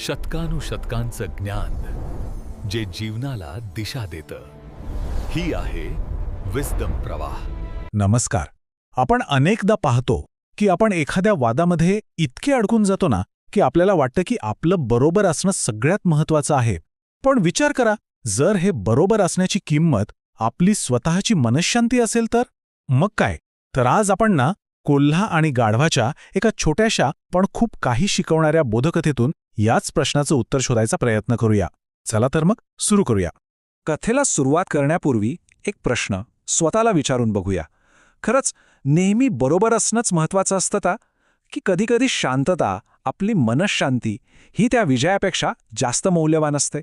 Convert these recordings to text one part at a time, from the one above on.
शतकानुशतकांचं ज्ञान जे जीवनाला दिशा देतं. ही आहे विस्डम प्रवाह. नमस्कार. आपण अनेकदा पाहतो की आपण एखाद्या वादामध्ये इतके अडकून जातो ना की आपल्याला वाटतं की आपलं बरोबर असणं सगळ्यात महत्त्वाचं आहे. पण विचार करा, जर हे बरोबर असण्याची किंमत आपली स्वतःची मनःशांती असेल तर मग काय? तर आज आपण ना कोल्हा आणि गाढवाच्या एका छोट्याशा पण खूप काही शिकवणाऱ्या बोधकथेतून याच प्रश्नाचं उत्तर शोधायचा प्रयत्न करूया. चला तर मग सुरू करूया. कथेला सुरुवात करण्यापूर्वी एक प्रश्न स्वतःला विचारून बघूया. खरंच नेहमी बरोबर असणंच महत्त्वाचं असतं का? की कधीकधी शांतता, आपली मनःशांती ही त्या विजयापेक्षा जास्त मौल्यवान असते?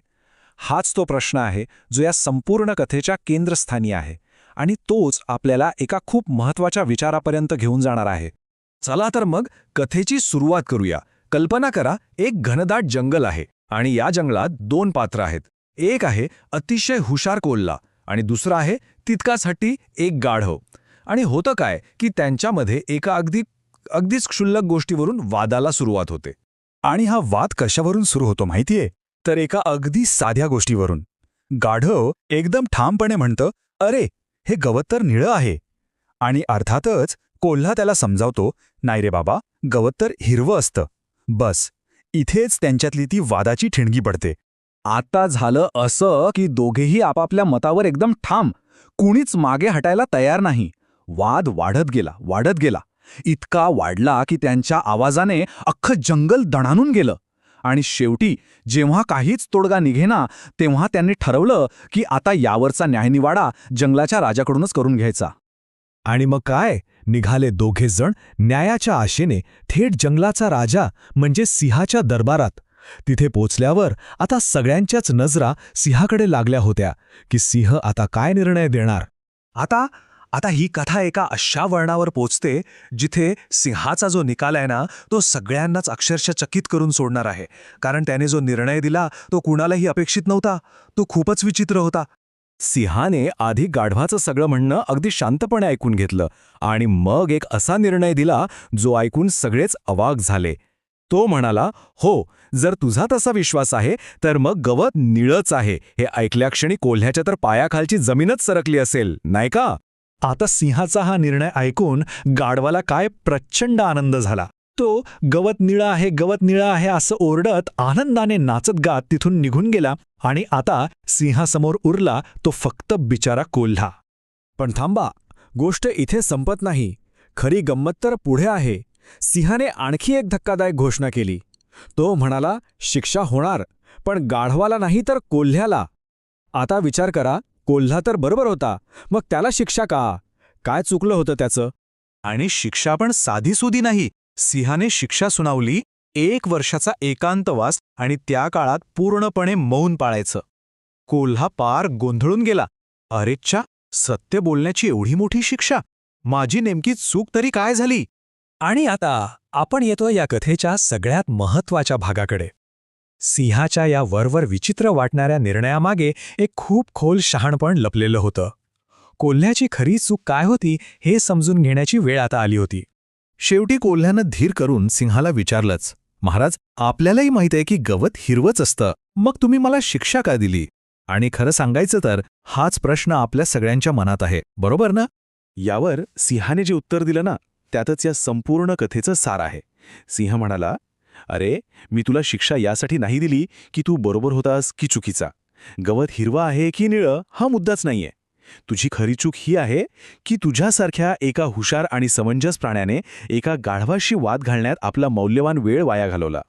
हाच तो प्रश्न आहे जो या संपूर्ण कथेच्या केंद्रस्थानी आहे आणि तोच आपल्याला एका खूप महत्त्वाच्या विचारापर्यंत घेऊन जाणार आहे. चला तर मग कथेची सुरुवात करूया. कल्पना करा, एक घनदाट जंगल आहे आणि या जंगलात दोन पात्र आहेत. एक आहे अतिशय हुशार कोल्हा आणि दुसरा आहे तितकाच हट्टी एक गाढव. आणि होतं काय की त्यांच्यामध्ये एका अगदीच क्षुल्लक गोष्टीवरून वादाला सुरुवात होते. आणि हा वाद कशावरून सुरू होतो माहितीये? तर एका अगदी साध्या गोष्टीवरून. गाढव एकदम ठामपणे म्हणतं, अरे हे गवत तर निळं आहे. आणि अर्थातच कोल्हा त्याला समजावतो, नाही रे बाबा, गवत तर हिरवं असतं. बस इथेच त्यांच्यातली ती वादाची ठिणगी पडते. आता झालं असं की दोघेही आपापल्या मतावर एकदम ठाम, कुणीच मागे हटायला तयार नाही. वाद वाढत गेला. इतका वाढला की त्यांच्या आवाजाने अख्खं जंगल दणाणून गेलं. आणि शेवटी जेव्हा काहीच तोडगा निघेना तेव्हा त्यांनी ठरवलं की आता यावरचा न्यायनिवाडा जंगलाच्या राजाकडूनच करून घ्यायचा. आणि मग काय? निघाले दोघे जण न्यायाच्या आशेने थेट जंगलाचा राजा म्हणजे सिंहाच्या दरबारात. तिथे पोचल्यावर आता सगळ्यांच्याच नजरा सिंहाकडे लागल्या होत्या की सिंह आता काय निर्णय देणार. आता ही कथा एका अशा वळणावर पोचते जिथे सिंहाचा जो निकाल आहे ना तो सगळ्यांनाच अक्षरशः चकित करून सोडणार आहे. कारण त्याने जो निर्णय दिला तो कुणालाही अपेक्षित नव्हता. तो खूपच विचित्र होता. सिंहाने आधी गाढवाचं सगळं म्हणणं अगदी शांतपणे ऐकून घेतलं आणि मग एक असा निर्णय दिला जो ऐकून सगळेच अवाक झाले. तो म्हणाला, हो, जर तुझा तसा विश्वास आहे तर मग गवत निळच आहे. हे ऐकल्याक्षणी कोल्ह्याच्या तर पायाखालची जमीनच सरकली असेल, नाही का? आता सिंहाचा हा निर्णय ऐकून गाढवाला काय प्रचंड आनंद झाला. तो गवत निळं आहे असं ओरडत आनंदाने नाचत गात तिथून निघून गेला. आणि आता सिंहासमोर उरला तो फक्त बिचारा कोल्हा. पण थांबा, गोष्ट इथे संपत नाही. खरी गंमत तर पुढे आहे. सिंहाने आणखी एक धक्कादायक घोषणा केली. तो म्हणाला, शिक्षा होणार, पण गाढवाला नाही तर कोल्ह्याला. आता विचार करा, कोल्हा तर बरोबर होता, मग त्याला शिक्षा का? काय चुकलं होतं त्याचं? आणि शिक्षा पण साधीसुधी नाही. सिंहाने शिक्षा सुनावली 1 वर्षाचा एकांतवास आणि त्या काळात पूर्णपणे मौन पाळायचं. कोल्हा पार गोंधळून गेला. अरेच्छा, सत्य बोलण्याची एवढी मोठी शिक्षा? माझी नेमकी चूक तरी काय झाली? आणि आता आपण येतो या कथेच्या सगळ्यात महत्त्वाच्या भागाकडे. सिंहाच्या या वरवर विचित्र वाटणाऱ्या निर्णयामागे एक खूप खोल शहाणपण लपलेलं होतं. कोल्ह्याची खरी चूक काय होती हे समजून घेण्याची वेळ आता आली होती. शेवटी कोल्ह्यानं धीर करून सिंहाला विचारलंच, महाराज, आपल्यालाही माहित आहे की गवत हिरवंच असतं, मग तुम्ही मला शिक्षा का दिली? आणि खरं सांगायचं तर हाच प्रश्न आपल्या सगळ्यांच्या मनात आहे, बरोबर ना? यावर सिंहाने जे उत्तर दिलं ना, त्यातच या संपूर्ण कथेचं सार आहे. सिंह म्हणाला, अरे, मी तुला शिक्षा यासाठी नाही दिली की तू बरोबर होतास की चुकीचा. गवत हिरवा आहे की निळं हा मुद्दाच नाहीये. तुझी खरी चूक ही आहे की तुझ्यासारख्या एका हुशार आणि समंजस प्राण्याने एका गाढवाशी वाद घालण्यात आपला मौल्यवान वेळ वाया घालवला.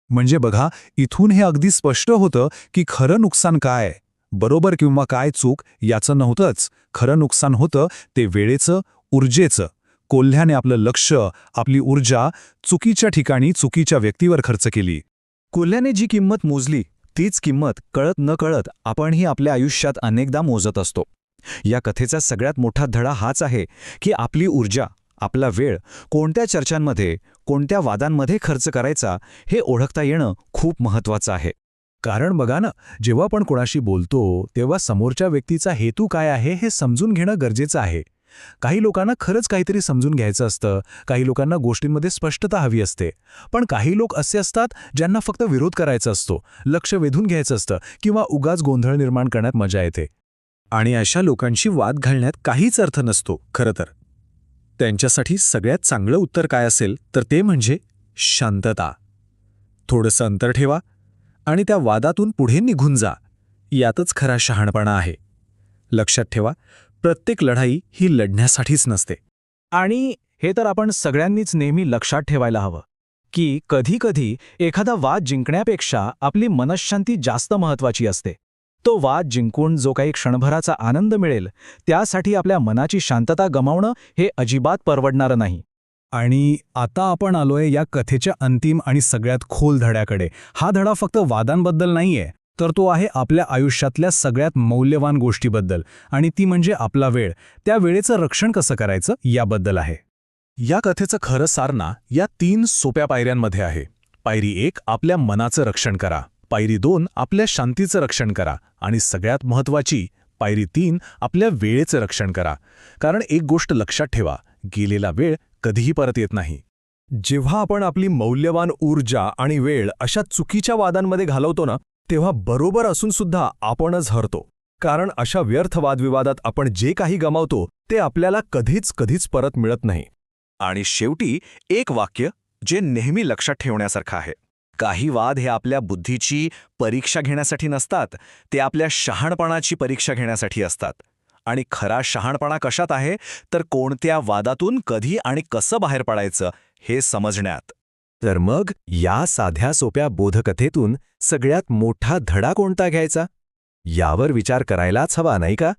म्हणजे बघा, इथून हे अगदी स्पष्ट होतं की खरं नुकसान काय, बरोबर किंवा काय चूक याचं नव्हतंच. खरं नुकसान होतं ते वेळेचं, ऊर्जेचं. कोल्ह्याने आपलं लक्ष, आपली ऊर्जा चुकीच्या ठिकाणी, चुकीच्या व्यक्तीवर खर्च केली. कोल्ह्याने जी किंमत मोजली तीच किंमत कळत न कळत आपणही आपल्या आयुष्यात अनेकदा मोजत असतो. या कथेचा सगळ्यात मोठा धडा हाच आहे की आपली ऊर्जा, आपला वेळ कोणत्या चर्चांमध्ये, कोणत्या वादांमध्ये खर्च करायचा हे ओळखता येणं खूप महत्त्वाचं आहे. कारण बघा ना, जेव्हा आपण कोणाशी बोलतो तेव्हा समोरच्या व्यक्तीचा हेतू काय आहे हे समजून घेणं गरजेचं आहे. काही लोकांना खरंच काहीतरी समजून घ्यायचं असतं, काही लोकांना गोष्टींमध्ये स्पष्टता हवी असते. पण काही लोक असे असतात ज्यांना फक्त विरोध करायचा असतो, लक्ष वेधून घ्यायचं असतं किंवा उगाच गोंधळ निर्माण करण्यात मजा येते. आणि अशा लोकांशी वाद घालण्यात काहीच अर्थ नसतो खरं तर. त्यांच्यासाठी सगळ्यात चांगलं उत्तर काय असेल तर ते म्हणजे शांतता. थोडंसं अंतर ठेवा आणि त्या वादातून पुढे निघून जा. यातच खरा शहाणपणा आहे. लक्षात ठेवा, प्रत्येक लढाई ही लढण्यासाठीच नसते. आणि हे तर आपण सगळ्यांनीच नेहमी लक्षात ठेवायला हवं की कधी-कधी एखादा वाद जिंकण्यापेक्षा आपली मनःशांती जास्त महत्त्वाची असते. तो वाद जिंकून जो काही क्षणभराचा आनंद मिळेल, त्यासाठी आपल्या मनाची शांतता गमावणं हे अजिबात परवडणारं नाही. आणि आता आपण आलोय या कथेच्या अंतिम आणि सगळ्यात खोल धड्याकडे. हा धडा फक्त वादांबद्दल नाहीये, तर तो आहे आपल्या आयुष्यातल्या सगळ्यात मौल्यवान गोष्टीबद्दल, आणि ती म्हणजे आपला वेळ. त्या वेळेचं रक्षण कसं करायचं याबद्दल आहे. या कथेचं खरं सार ना या 3 सोप्या पायऱ्यांमध्ये आहे. पायरी 1, आपल्या मनाचं रक्षण करा. पायरी 2, आपल्या शांतीचं रक्षण करा. आणि सगळ्यात महत्त्वाची पायरी 3, आपल्या वेळेचं रक्षण करा. कारण एक गोष्ट लक्षात ठेवा, गेलेला वेळ कधीही परत येत नाही. जेव्हा आपण आपली मौल्यवान ऊर्जा आणि वेळ अशा चुकीच्या वादांमध्ये घालवतो ना, तेव्हा बरोबर असून सुद्धा आपणच हरतो. कारण अशा व्यर्थ वादविवादात आपण जे काही गमावतो ते आपल्याला कधीच परत मिळत नाही. आणि शेवटी एक वाक्य जे नेहमी लक्षात ठेवण्यासारखं आहे. काही वाद हे आपल्या बुद्धीची परीक्षा घेण्यासाठी नसतात, ते आपल्या शहाणपणाची परीक्षा घेण्यासाठी असतात. आणि खरा शहाणपणा कशात आहे तर कोणत्या वादातून कधी आणि कसं बाहेर पडायचं हे समजण्यात. तर मग या साध्या सोप्या बोधकथेतून सगळ्यात मोठा धडा कोणता घ्यायचा? यावर विचार करायलाच हवा, नाही का?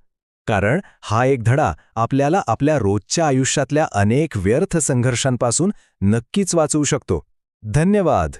कारण हा एक धडा आपल्याला आपल्या रोजच्या आयुष्यातल्या अनेक व्यर्थ संघर्षांपासून नक्कीच वाचवू शकतो. धन्यवाद.